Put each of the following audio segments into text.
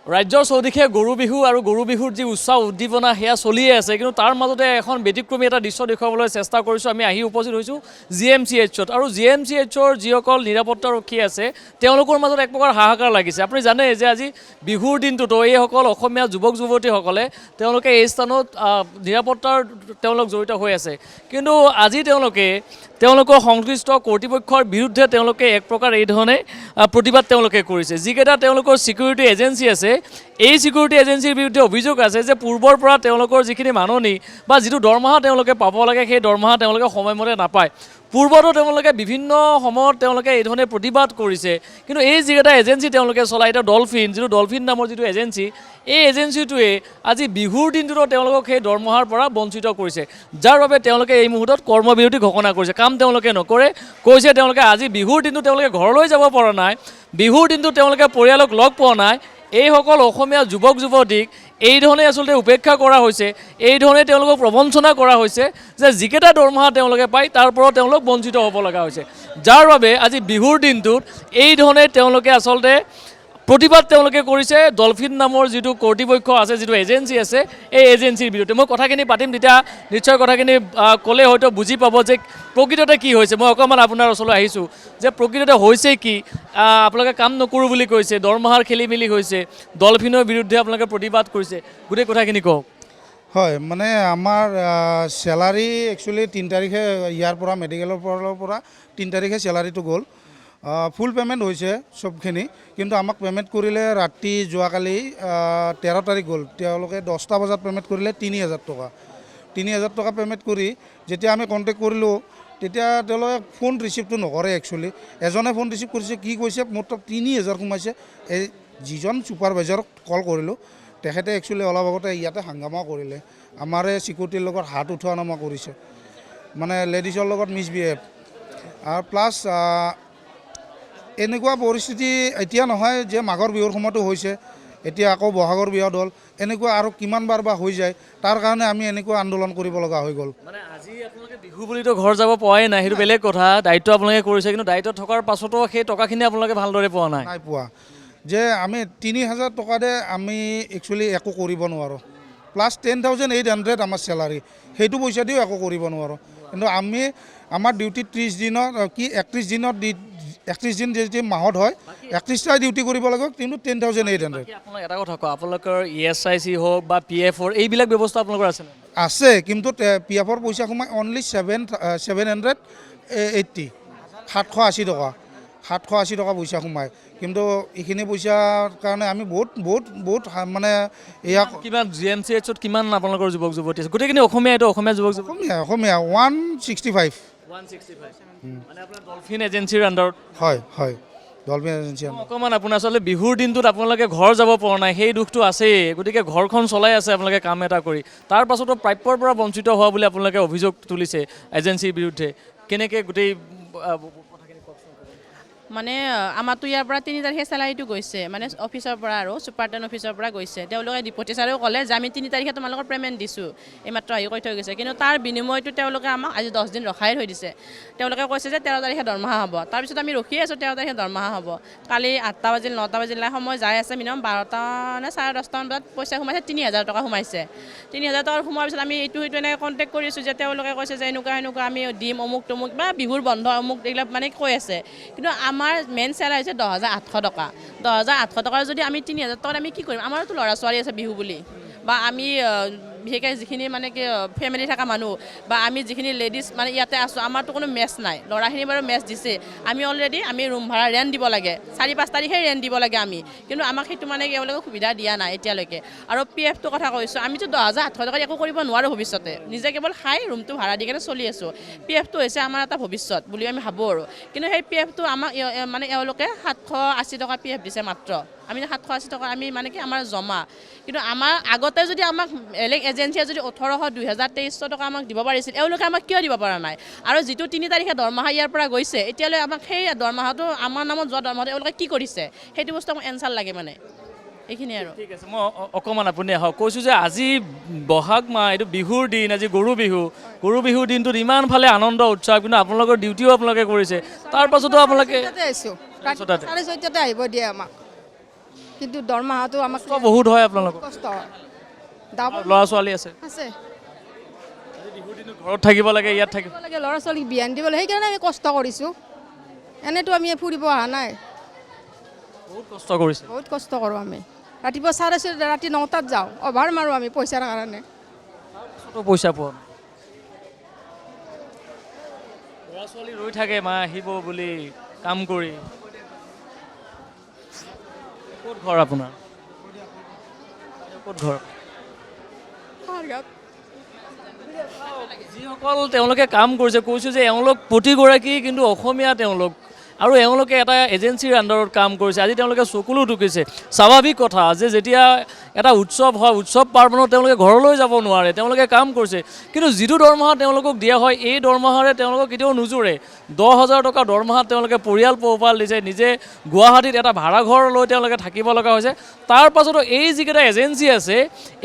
ৰাজ্যৰ চৌদিশে গৰু বিহু আৰু গৰু বিহুৰ যি উৎসাহ উদ্দীপনা সেয়া চলিয়ে আছে, কিন্তু তাৰ মাজতে এখন ব্যতিক্ৰমী এটা দৃশ্য দেখুৱাবলৈ চেষ্টা কৰিছোঁ। আমি আহি উপস্থিত হৈছোঁ GMCHত, আৰু GMCHৰ যিসকল নিৰাপত্তাৰক্ষী আছে তেওঁলোকৰ মাজত এক প্ৰকাৰ হাহাকাৰ লাগিছে। আপুনি জানে যে আজি বিহুৰ দিনটোতো এইসকল অসমীয়া যুৱক যুৱতীসকলে তেওঁলোকে এই স্থানত নিৰাপত্তাৰ তেওঁলোক জড়িত হৈ আছে, কিন্তু আজি তেওঁলোকৰ সংশ্লিষ্ট কৰ্তৃপক্ষৰ বিৰুদ্ধে তেওঁলোকে এক প্ৰকাৰ এই ধৰণে প্ৰতিবাদ তেওঁলোকে কৰিছে। যিকেইটা তেওঁলোকৰ ছিকিউৰিটি এজেঞ্চি আছে, এই ছিকিউৰিটি এজেঞ্চিৰ বিৰুদ্ধে অভিযোগ আছে যে পূৰ্বৰ পৰা তেওঁলোকৰ যিখিনি মাননি বা যিটো দৰমহা তেওঁলোকে পাব লাগে সেই দৰমহা তেওঁলোকে সময়মতে নাপায়। পূৰ্বতো তেওঁলোকে বিভিন্ন সময়ত তেওঁলোকে এই ধৰণে প্ৰতিবাদ কৰিছে, কিন্তু এই যিকেইটা এজেঞ্চি তেওঁলোকে চলায়, এতিয়া যিটো ডলফিন নামৰ যিটো এজেঞ্চি, এই এজেঞ্চিটোৱে আজি বিহুৰ দিনটোতো তেওঁলোকক সেই দৰমহাৰ পৰা বঞ্চিত কৰিছে, যাৰ বাবে তেওঁলোকে এই মুহূৰ্তত কৰ্মবিৰতি ঘোষণা কৰিছে। কাম তেওঁলোকে নকৰে, কৈছে তেওঁলোকে আজি বিহুৰ দিনটো তেওঁলোকে ঘৰলৈ যাব পৰা নাই, বিহুৰ দিনটো তেওঁলোকে পৰিয়ালক লগ পোৱা নাই। এইসকল অসমীয়া যুৱক যুৱতীক এই ধৰণে আচলতে উপেক্ষা কৰা হৈছে, এই ধৰণে তেওঁলোকক প্ৰবঞ্চনা কৰা হৈছে যে যিকেইটা দৰমহা তেওঁলোকে পায় তাৰ পৰাও তেওঁলোক বঞ্চিত হ'ব লগা হৈছে, যাৰ বাবে আজি বিহুৰ দিনটোত এই ধৰণে তেওঁলোকে আচলতে প্ৰতিবাদ তেওঁলোকে কৰিছে ডলফিন নামৰ যিটো কৰ্তৃপক্ষ আছে, যিটো এজেঞ্চি আছে, এই এজেঞ্চিৰ বিৰুদ্ধে। মই কথাখিনি পাতিম, তেতিয়া নিশ্চয় কথাখিনি ক'লে হয়তো বুজি পাব যে প্ৰকৃততে কি হৈছে। মই অকণমান আপোনাৰ ওচৰলৈ আহিছোঁ যে প্ৰকৃততে হৈছে কি। আপোনালোকে কাম নকৰোঁ বুলি কৈছে, দৰমহাৰ খেলি মেলি হৈছে, ডলফিনৰ বিৰুদ্ধে আপোনালোকে প্ৰতিবাদ কৰিছে, গোটেই কথাখিনি কওক। হয়, মানে আমাৰ চেলাৰী একচুৱেলি 3 তাৰিখে ইয়াৰ পৰা মেডিকেলৰ পৰা 3 তাৰিখে চেলাৰীটো গ'ল। ফুল পে'মেণ্ট হৈছে চবখিনি, কিন্তু আমাক পে'মেণ্ট কৰিলে ৰাতি যোৱাকালি 13 তাৰিখ গ'ল। তেওঁলোকে 10টা বজাত পে'মেণ্ট কৰিলে 3000 টকা। 3000 টকা পে'মেণ্ট কৰি যেতিয়া আমি কণ্টেক্ট কৰিলোঁ, তেতিয়া তেওঁলোকে ফোন ৰিচিভটো নকৰে। একচুৱেলি এজনে ফোন ৰিচিভ কৰিছে, কি কৈছে মোৰ তাত 3000 সোমাইছে। এই যিজন ছুপাৰভাইজাৰক কল কৰিলোঁ, তেখেতে একচুৱেলি অলপ আগতে ইয়াতে হাংগামা কৰিলে, আমাৰে ছিকিউৰিটিৰ লগত হাত উঠোৱা নমা কৰিছে, মানে লেডিছৰ লগত মিছবিহেভ। আৰু প্লাছ এনেকুৱা পৰিস্থিতি এতিয়া নহয় যে মাঘৰ বিহুৰ সময়তো হৈছে, এতিয়া আকৌ বহাগৰ বিহুত হ'ল, এনেকুৱা আৰু কিমানবাৰ বা হৈ যায়, তাৰ কাৰণে আমি এনেকুৱা আন্দোলন কৰিব লগা হৈ গ'ল। মানে আজি আপোনালোকে বিহু বুলিতো ঘৰ যাব পোৱাই নাই, সেইটো বেলেগ কথা, দায়িত্ব আপোনালোকে কৰিছে, কিন্তু দায়িত্বত থকাৰ পাছতো সেই টকাখিনি আপোনালোকে ভালদৰে পোৱা নাই পোৱা। যে আমি 3000 টকাতে আমি একচুৱেলি একো কৰিব নোৱাৰোঁ, প্লাছ 10,800 আমাৰ চেলাৰী, সেইটো পইচা দিও একো কৰিব নোৱাৰোঁ। কিন্তু আমাৰ ডিউটি 30 দিনত 31 দিনত 31 দিন যদি মাহত হয় 31টাই ডিউটি কৰিব লাগিব, কিন্তু 10,800। আপোনালোকে এটা কথা কওক, আপোনালোকৰ ESIC হওক বা PFৰ এইবিলাক ব্যৱস্থা আপোনালোকৰ আছে? আছে, কিন্তু PFৰ পইচা সোমাই অনলি 780 780 টকা 780 টকা পইচা সোমায়, কিন্তু এইখিনি পইচাৰ কাৰণে আমি বহুত মানে এয়া কিমান GMCHত কিমান আপোনালোকৰ যুৱক যুৱতী আছে? গোটেইখিনি অসমীয়া, এইটো অসমীয়া যুৱক যুৱতী? অসমীয়া 165 মানে আপোনাৰ ডলফিন এজেঞ্চিৰ আণ্ডাৰত? হয়, ডলফিন এজেঞ্চি। অকণমান আপোনাৰ আচলতে বিহুৰ দিনটোত আপোনালোকে ঘৰ যাব পৰা নাই, সেই দুখটো আছেই, গতিকে ঘৰখন চলাই আছে আপোনালোকে কাম এটা কৰি, তাৰ পাছতো প্ৰাপ্যৰ পৰা বঞ্চিত হোৱা বুলি আপোনালোকে অভিযোগ তুলিছে এজেঞ্চিৰ বিৰুদ্ধে। কেনেকৈ গোটেই মানে আমাৰতো ইয়াৰ পৰা 3 তাৰিখে চেলাৰীটো গৈছে, মানে অফিচৰ পৰা আৰু ছুপাৰটেন অফিচৰ পৰা গৈছে। তেওঁলোকে ডিপটি ছাৰেও ক'লে যে আমি 3 তাৰিখে তোমালোকৰ পে'মেণ্ট দিছোঁ, এইমাত্ৰ আহি কৈ থৈ গৈছে, কিন্তু তাৰ বিনিময়টো তেওঁলোকে আমাক আজি 10 দিন ৰখাই থৈ দিছে। তেওঁলোকে কৈছে যে 13 তাৰিখে দৰমহা হ'ব, তাৰপিছত আমি ৰখি আছোঁ 13 তাৰিখে দৰমহা হ'ব। কালি 8টা বাজিল 9টা বাজিল, সময় যাই আছে, মিনিমাম 12টা নে 10:30মান বজাত পইচা সোমাইছে, 3000 টকা সোমাইছে। 3000 টকা সোমোৱাৰ পিছত আমি এইটো এনেকৈ কণ্টেক্ট কৰিছোঁ যে তেওঁলোকে কৈছে যে এনেকুৱা আমি দিম অমুক তমুক বা বিহুৰ বন্ধ অমুক এইবিলাক মানে কৈ আছে, কিন্তু আমাৰ মেইন চেলাৰী হৈছে 10,800 টকা। 10,800 টকাৰ যদি আমি 3000 টকাত আমি কি কৰিম? আমাৰতো ল'ৰা ছোৱালী আছে বিহু বুলি, বা আমি বিশেষকৈ যিখিনি মানে কি ফেমিলি থকা মানুহ বা আমি যিখিনি লেডিজ মানে ইয়াতে আছোঁ, আমাৰতো কোনো মেচ নাই। ল'ৰাখিনি বাৰু মেচ দিছে, আমি অলৰেডি ৰুম ভাড়া ৰেণ্ট দিব লাগে, 4-5 তাৰিখে ৰেণ্ট দিব লাগে আমি, কিন্তু আমাক সেইটো মানে এওঁলোকে সুবিধা দিয়া নাই এতিয়ালৈকে। আৰু PFটোৰ কথা কৈছোঁ, আমিতো 10,800 টকাত একো কৰিব নোৱাৰোঁ ভৱিষ্যতে, নিজে কেৱল খাই ৰুমটো ভাড়া দি কেনে চলি আছোঁ। PFটো হৈছে আমাৰ এটা ভৱিষ্যত বুলি আমি ভাবোঁ আৰু, কিন্তু সেই PFটো আমাক মানে এওঁলোকে 780 টকা PF দিছে মাত্ৰ। আমি 780 টকা আমি মানে কি আমাৰ জমা, কিন্তু আমাৰ আগতে যদি আমাক বেলেগ এজেঞ্চিয়ে যদি 1800 2023 টকা আমাক দিব পাৰিছিল, এওঁলোকে আমাক কিয় দিব পৰা নাই? আৰু যিটো 3 তাৰিখে দৰমহা ইয়াৰ পৰা গৈছে, এতিয়ালৈ আমাক সেই দৰমহাটো আমাৰ নামত যোৱা দৰমহাটো এওঁলোকে কি কৰিছে, সেইটো বস্তু আমাক এনচাৰ লাগে মানে। এইখিনি আৰু ঠিক আছে। মই অকণমান আপুনি আহক, কৈছোঁ যে আজি বহাগ মাহ, এইটো বিহুৰ দিন, আজি গৰু বিহুৰ দিনটোত ইমানফালে আনন্দ উৎসাহ, কিন্তু আপোনালোকৰ ডিউটিও আপোনালোকে কৰিছে, তাৰ পাছতো আপোনালোকে 4:30 আহিব দিয়ে আমাক। কিন্তু দৰমহাটো আমাক কষ্ট বহুত হয় আপোনালোকৰ কষ্ট হয় দাব ল'ৰা ছোৱালী আছে আছে বিহুৰ দিনত ঘৰত থাকিব লাগে ইয়াত থাকিব লাগে ল'ৰা ছোৱালীক বিয়ান দিব লাগে সেইকাৰণে আমি কষ্ট কৰিছোঁ এনেতো আমি ফুৰিব অহা নাই বহুত কষ্ট কৰিছে বহুত কষ্ট কৰোঁ আমি ৰাতিপুৱা 4:30 ৰাতি 9টাত যাওঁ অভাৰ মাৰোঁ আমি পইচাৰ কাৰণে কষ্ট পইচা পোৱা নাই। ল'ৰা ছোৱালী ৰৈ থাকে মা আহিব বুলি কাম কৰি ক'ত ঘৰ আপোনাৰ ক'ত ঘৰ যিসকল তেওঁলোকে কাম কৰিছে কৈছোঁ যে এওঁলোক প্ৰতিগৰাকী কিন্তু অসমীয়া তেওঁলোক আৰু এওঁলোকে এটা এজেঞ্চিৰ আণ্ডাৰত কাম কৰিছে আজি তেওঁলোকে চকুলো টুকিছে স্বাভাৱিক কথা যে যেতিয়া এটা উৎসৱ হয় উৎসৱ পাৰ্বণত তেওঁলোকে ঘৰলৈ যাব নোৱাৰে তেওঁলোকে কাম কৰিছে কিন্তু যিটো দৰমহা তেওঁলোকক দিয়া হয় এই দৰমহাৰে তেওঁলোকক কেতিয়াও নোজোৰে 10,000 টকা দৰমহাত তেওঁলোকে পৰিয়াল পোহপাল দিছে নিজে গুৱাহাটীত এটা ভাড়াঘৰ লৈ তেওঁলোকে থাকিব লগা হৈছে তাৰ পাছতো এই যিকেইটা এজেঞ্চি আছে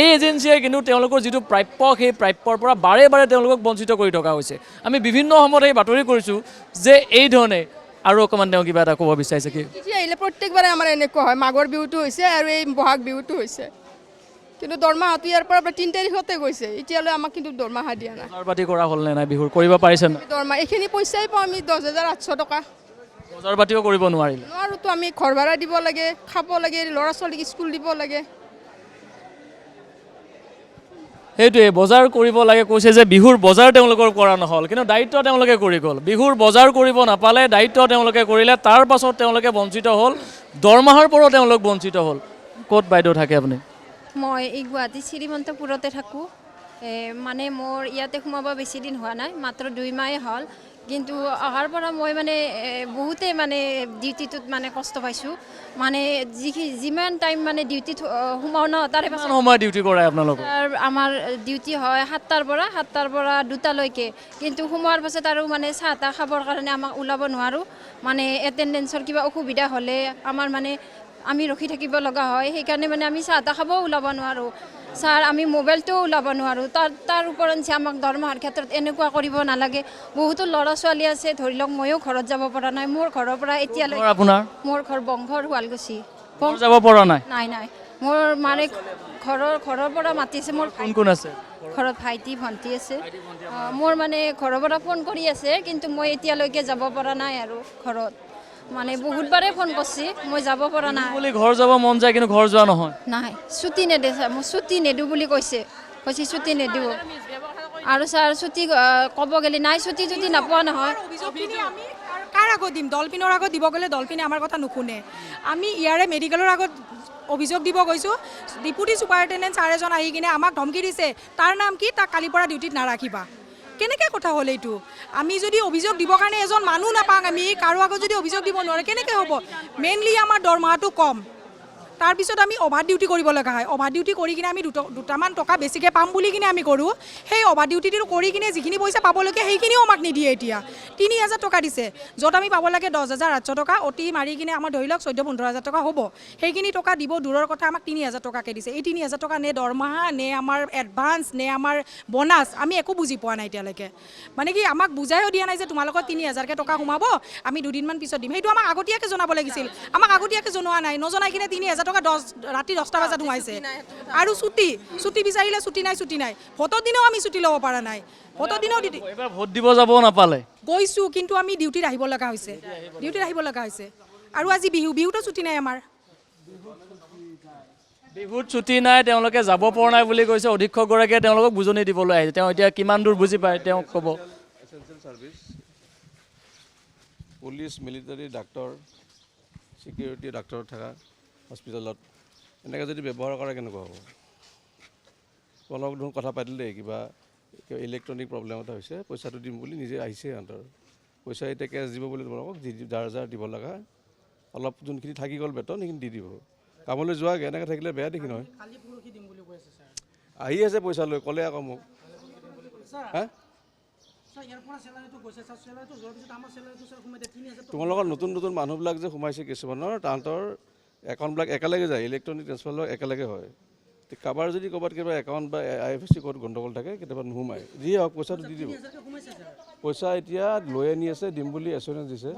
এই এজেঞ্চিয়ে কিন্তু তেওঁলোকৰ যিটো প্ৰাপ্য সেই প্ৰাপ্যৰ পৰা বাৰে বাৰে তেওঁলোকক বঞ্চিত কৰি থকা হৈছে আমি বিভিন্ন সময়ত এই বাতৰি কৰিছোঁ যে এই ধৰণে আৰু অকণমান তেওঁ কিবা এটা ক'ব বিচাৰিছে কি এতিয়া আহিলে প্ৰত্যেকবাৰে আমাৰ এনেকুৱা হয় মাঘৰ বিহুটো হৈছে আৰু এই বহাগ বিহুটো হৈছে কিন্তু দৰমহাটো ইয়াৰ পৰা 3 তাৰিখতে গৈছে এতিয়ালৈ আমাক কিন্তু দৰমহা দিয়া নাই বজাৰ পাতি কৰা হ'ল নে নাই বিহুৰ কৰিব পাৰিছে নাই দৰমহা এইখিনি পইচাই পাওঁ আমি 10,800 টকা বজাৰ পাতিও কৰিব নোৱাৰিলে নোৱাৰোতো আমি ঘৰ ভাড়া দিব লাগে খাব লাগে ল'ৰা ছোৱালীক স্কুল দিব লাগে সেইটোৱে বজাৰ কৰিব লাগে কৈছে যে বিহুৰ বজাৰ তেওঁলোকৰ কৰা নহ'ল কিন্তু দায়িত্ব তেওঁলোকে কৰি গ'ল বিহুৰ বজাৰ কৰিব নাপালে দায়িত্ব তেওঁলোকে কৰিলে তাৰ পাছত তেওঁলোকে বঞ্চিত হ'ল দৰমহাৰ পৰাও তেওঁলোক বঞ্চিত হ'ল ক'ত বাইদেউ থাকে আপুনি মই এই গুৱাহাটী শ্ৰীমন্তপুৰতে থাকোঁ মানে মোৰ ইয়াতে সোমাব বেছি দিন হোৱা নাই মাত্ৰ 2 মাহে হ'ল কিন্তু অহাৰ পৰা মই মানে বহুতেই মানে ডিউটিটোত মানে কষ্ট পাইছোঁ মানে যিমান টাইম মানে ডিউটিত সোমাও ন তাৰে পাছত সময় ডিউটি কৰে আপোনালোকৰ আমাৰ ডিউটি হয় 7টাৰ পৰা 2টালৈকে কিন্তু সোমোৱাৰ পাছত আৰু মানে চাহ তাহ খাবৰ কাৰণে আমাক ওলাব নোৱাৰোঁ মানে এটেণ্ডেঞ্চৰ কিবা অসুবিধা হ'লে আমাৰ মানে আমি ৰখি থাকিব লগা হয় সেইকাৰণে মানে আমি চাহ তাহ খাবও ওলাব নোৱাৰোঁ ছাৰ আমি মোবাইলটোও ওলাব নোৱাৰোঁ তাৰ ওপৰঞ্চি আমাক দৰমহাৰ ক্ষেত্ৰত এনেকুৱা কৰিব নালাগে বহুতো ল'ৰা ছোৱালী আছে ধৰি লওক ময়ো ঘৰত যাব পৰা নাই মোৰ ঘৰৰ পৰা এতিয়ালৈ আপোনাৰ মোৰ ঘৰ বংঘৰ শুৱালকুছি যাব পৰা নাই নাই মোৰ মানে ঘৰৰ পৰা মাতিছে মোৰ কোন কোন আছে ঘৰত ভাইটি ভণ্টি আছে মোৰ মানে ঘৰৰ পৰা ফোন কৰি আছে কিন্তু মই এতিয়ালৈকে যাব পৰা নাই আৰু ঘৰত মানে বহুতবাৰে ফোন কৰিছে মই যাব পৰা নাই বুলি ঘৰ যাব মন যায় কিন্তু ঘৰ যোৱা নহয় নাই ছুটি নেদে ছাৰ মই ছুটি নেদোঁ বুলি কৈছে ছুটি নেদিব আৰু ছাৰ ছুটি ক'ব গ'লে নাই ছুটি যদি নাপোৱা নহয় কাৰ আগত দিম দলপিনৰ আগত দিব গ'লে দলপিনে আমাৰ কথা নুশুনে আমি ইয়াৰে মেডিকেলৰ আগত অভিযোগ দিব গৈছোঁ ডেপুটি ছুপাৰিণ্টেণ্ডেণ্ট ছাৰ এজন আহি কিনে আমাক ধমকি দিছে তাৰ নাম কি তাক কালিৰ পৰা ডিউটিত নাৰাখিবা কেনেকৈ কথা হ'ল এইটো আমি যদি অভিযোগ দিবৰ কাৰণে এজন মানুহ নাপাওঁ আমি কাৰো আগত যদি অভিযোগ দিব নোৱাৰোঁ কেনেকৈ হ'ব মেইনলি আমাৰ দৰমহাটো কম তাৰপিছত আমি অভাৰ ডিউটি কৰিব লগা হয় অভাৰ ডিউটি কৰি কিনে আমি দুটামান টকা বেছিকৈ পাম বুলি কিনে আমি কৰোঁ সেই অভাৰ ডিউটিটো কৰি কিনে যিখিনি পইচা পাবলগীয়া সেইখিনিও আমাক নিদিয়ে এতিয়া 3,000 টকা দিছে য'ত আমি পাব লাগে 10,800 টকা অতি মাৰি কিনে আমাৰ ধৰি লওক 14,000-15,000 টকা হ'ব সেইখিনি টকা দিব দূৰৰ কথা আমাক 3,000 টকাকৈ দিছে এই 3,000 টকা নে দৰমহা নে আমাৰ এডভান্স নে আমাৰ বনাছ আমি একো বুজি পোৱা নাই এতিয়ালৈকে মানে কি আমাক বুজাইও দিয়া নাই যে তোমালোকৰ 3,000কৈ টকা সোমাব আমি দুদিনমান পিছত দিম সেইটো আমাক আগতীয়াকৈ জনাব লাগিছিল আমাক আগতীয়াকৈ জনোৱা নাই নজনাই কিনে 3,000 টকা ৰাতি 10টা বজাত সোমাইছে আৰু ছুটি বিচাৰিলে ছুটি নাই ভোটৰ দিনেও আমি ছুটি ল'ব পৰা নাই ভোটৰ দিনেও এবাৰ ভোট দিব যাব নাপালে গৈছোঁ কিন্তু আমি ডিউটিত আহিব লগা হৈছে আৰু আজি বিহুতো ছুটি নাই আমাৰ বিহুত ছুটি নাই তেওঁলোকে যাব পৰা নাই বুলি কৈছে অধীক্ষকগৰাকীয়ে তেওঁলোকক বুজনি দিবলৈ আহিছে তেওঁ এতিয়া কিমান দূৰ বুজি পায় তেওঁ ক'ব essential service police military doctor security doctor থকা হস্পিটেলত এনেকৈ যদি ব্যৱহাৰ কৰে কেনেকুৱা হ'ব তোমালোকক দেখোন কথা পাতিলেই কিবা ইলেক্ট্ৰনিক প্ৰব্লেম এটা হৈছে পইচাটো দিম বুলি নিজে আহিছে সিহঁতৰ পইচা এতিয়া কেছ দিব বুলি তোমালোকক যাৰ দিব লগা অলপ যোনখিনি থাকি গ'ল বেতন সেইখিনি দি দিব কামলৈ যোৱাকৈ এনেকৈ থাকিলে বেয়া দেখি নহয় আহি আছে পইচা লৈ ক'লে আকৌ মোক হা তোমালোকৰ নতুন মানুহবিলাক যে সোমাইছে কিছুমানৰ তাহাঁতৰ একাউণ্টবিলাক একেলগে যায় ইলেক্ট্ৰনিক ট্ৰেন্সফাৰ একেলগে হয় কাৰোবাৰ যদি ক'ৰবাত কিবা একাউণ্ট বা IFSC ক'ত গণ্ডগোল থাকে কেতিয়াবা নোসোমায় যি হওক পইচাটো দি দিব পইচা এতিয়া লৈ আনি আছে, দিম বুলি এচুৰেঞ্চ দিছে।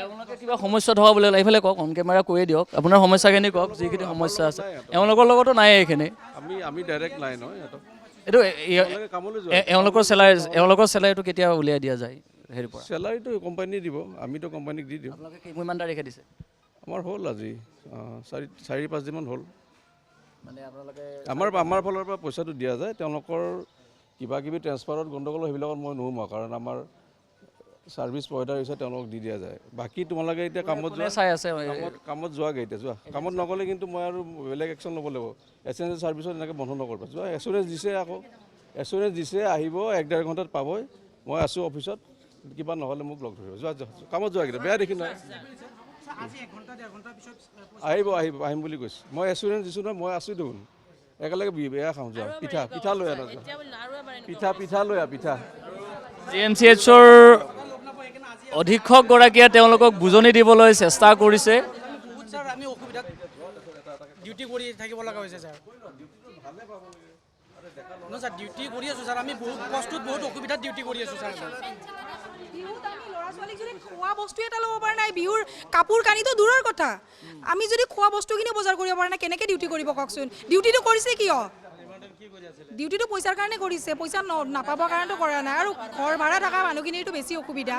এওঁলোকে কিবা সমস্যা থকা বোলে এইফালে কওক, অন কেমেৰা কৈয়ে দিয়ক আপোনাৰ সমস্যাখিনি কওক, যিখিনি সমস্যা আছে। এওঁলোকৰ লগতো নাই এইখিনি, আমি ডাইৰেক্ট নাই নহয় সিহঁতক, এইটো কামলৈ যোৱা এওঁলোকৰ চেলাৰীটো কেতিয়া উলিয়াই দিয়া যায় হেৰিৰ পৰা? চেলাৰীটো কোম্পানী দিব, আমিতো কোম্পানীক দি দিওঁ। আপোনালোকে কিমান তাৰিখে দিছে? আমাৰ হ'ল আজি 4-5 দিনমান হ'ল। মানে আপোনালোকে আমাৰ ফালৰ পৰা পইচাটো দিয়া যায়, তেওঁলোকৰ কিবা কিবি ট্ৰেন্সফাৰত গণ্ডগোল সেইবিলাকত মই নোসোমাওঁ, কাৰণ আমাৰ ছাৰ্ভিচ প্ৰভাইডাৰ হৈছে, তেওঁলোকক দি দিয়া যায়। বাকী তোমালোকে এতিয়া কামত যোৱা, চাই আছে কামত যোৱাগৈ, এতিয়া যোৱা। কামত নগ'লে কিন্তু মই আৰু বেলেগ একশ্যন ল'ব লাগিব। এচেঞ্চিয়েল ছাৰ্ভিচত এনেকৈ বন্ধ নকৰিবা। যোৱা, এচুৰেঞ্চ দিছে, আকৌ এচুৰেঞ্চ দিছে, আহিব 1-1.5 ঘণ্টাত পাবই। মই আছোঁ অফিচত, কিবা নহ'লে মোক লগ ধৰিব। যোৱা কামত যোৱা, কেইটা বেয়া দেখি নহয়। আহিম বুলি কৈছে। মই এচুৰেঞ্চ দিছোঁ নহয়, মই আছোঁ দেখোন। একেলগে বেয়া খাওঁ, যোৱা। পিঠা লৈ আনা, যোৱা। পিঠা লৈ আহ, পিঠা। GMCHৰ অধীক্ষকগৰাকীয়ে তেওঁলোকক বুজনি দিবলৈ চেষ্টা কৰিছে। ছাৰ আমি অসুবিধাত ডিউটি কৰি থাকিব লগা হৈছে ছাৰ। নহয় ছাৰ, ডিউটি কৰি আছোঁ ছাৰ, আমি বহুত কষ্টত বহুত অসুবিধাত ডিউটি কৰি আছোঁ ছাৰ। বিহুত আমি ল'ৰা ছোৱালীক যদি খোৱা বস্তু এটা ল'ব পৰা নাই, বিহুৰ কাপোৰ কানিটো দূৰৰ কথা, আমি যদি খোৱা বস্তুখিনি বজাৰ কৰিব পৰা নাই, কেনেকৈ ডিউটি কৰিব কওকচোন? ডিউটিটো কৰিছে কিয়? ডিউটিটো পইচাৰ কাৰণে কৰিছে, পইচা নাপাবৰ কাৰণেতো কৰা নাই। আৰু ঘৰ ভাড়া থকা মানুহখিনিৰতো বেছি অসুবিধা।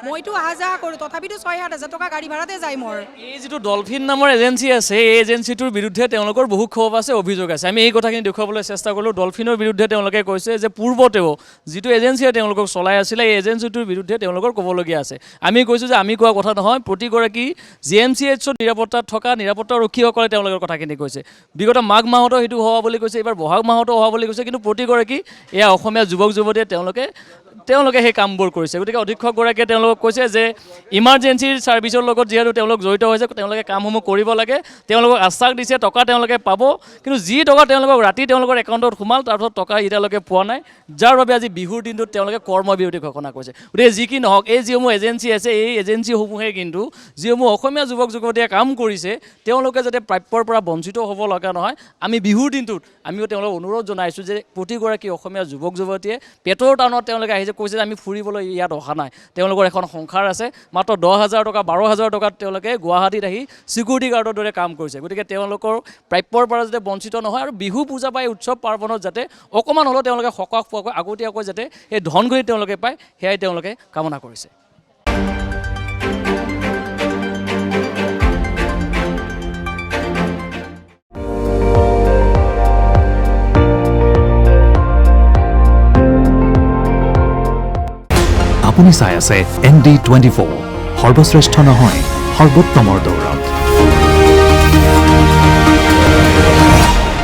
মইতো অহা যোৱা কৰোঁ, তথাপিতো 6-7 হাজাৰ টকা গাড়ী ভাড়াতে যায় মোৰ। এই যিটো ডলফিন নামৰ এজেঞ্চি আছে, এই এজেঞ্চিটোৰ বিৰুদ্ধে তেওঁলোকৰ বহু ক্ষোভ আছে, অভিযোগ আছে। আমি এই কথাখিনি দেখুৱাবলৈ চেষ্টা কৰিলোঁ। ডলফিনৰ বিৰুদ্ধে তেওঁলোকে কৈছে যে পূৰ্বতেও যিটো এজেঞ্চিয়ে তেওঁলোকক চলাই আছিলে, এই এজেঞ্চিটোৰ বিৰুদ্ধে তেওঁলোকৰ ক'বলগীয়া আছে। আমি কৈছোঁ যে আমি কোৱা কথা নহয়, প্ৰতিগৰাকী GMCHৰ নিৰাপত্তাত থকা নিৰাপত্তাৰক্ষীসকলে তেওঁলোকৰ কথাখিনি কৈছে। বিগত মাঘ মাহতো সেইটো হোৱা বুলি কৈছে, এইবাৰ বহাগ মাহতো হোৱা বুলি কৈছে, কিন্তু প্ৰতিগৰাকী এয়া অসমীয়া যুৱক যুৱতীয়ে তেওঁলোকে সেই কামবোৰ কৰিছে। গতিকে অধীক্ষকগৰাকীয়ে তেওঁলোকক কৈছে যে ইমাৰ্জেঞ্চিৰ ছাৰ্ভিচৰ লগত যিহেতু তেওঁলোক জড়িত হৈছে, তেওঁলোকে কামসমূহ কৰিব লাগে। তেওঁলোকক আশ্বাস দিছে টকা তেওঁলোকে পাব, কিন্তু যি টকা তেওঁলোকক ৰাতি তেওঁলোকৰ একাউণ্টত সোমাল, তাৰপিছত টকা এতিয়ালৈকে পোৱা নাই, যাৰ বাবে আজি বিহুৰ দিনটোত তেওঁলোকে কৰ্মবিৰতি ঘোষণা কৰিছে। গতিকে যি কি নহওক, এই যিসমূহ এজেঞ্চি আছে, এই এজেঞ্চিসমূহে কিন্তু যিসমূহ অসমীয়া যুৱক যুৱতীয়ে কাম কৰিছে, তেওঁলোকে যাতে প্ৰাপ্যৰ পৰা বঞ্চিত হ'ব লগা নহয়। আমি বিহুৰ দিনটোত আমিও তেওঁলোকক অনুৰোধ জনাইছোঁ যে প্ৰতিগৰাকী অসমীয়া যুৱক যুৱতীয়ে পেটৰ টানত তেওঁলোকে আহিছে, কৈছে যে আমি ফুৰিবলৈ ইয়াত অহা নাই, তেওঁলোকৰ এখন সংসাৰ আছে। মাত্ৰ 10,000 টকা 12,000 টকাত তেওঁলোকে গুৱাহাটীত আহি চিকিউৰিটি গাৰ্ডৰ দৰে কাম কৰিছে। গতিকে তেওঁলোকৰ প্ৰাপ্যৰ পৰা যাতে বঞ্চিত নহয়, আৰু বিহু পূজা বা এই উৎসৱ পাৰ্বণত যাতে অকণমান হ'লেও তেওঁলোকে সকাহ পোৱাকৈ আগতীয়াকৈ যাতে এই ধনঘড়ি তেওঁলোকে পায়, সেয়াই তেওঁলোকে কামনা কৰিছে। আপুনি চাই আছে ND24, সৰ্বশ্ৰেষ্ঠ নহয় সৰ্বোত্তমৰ দৌৰত।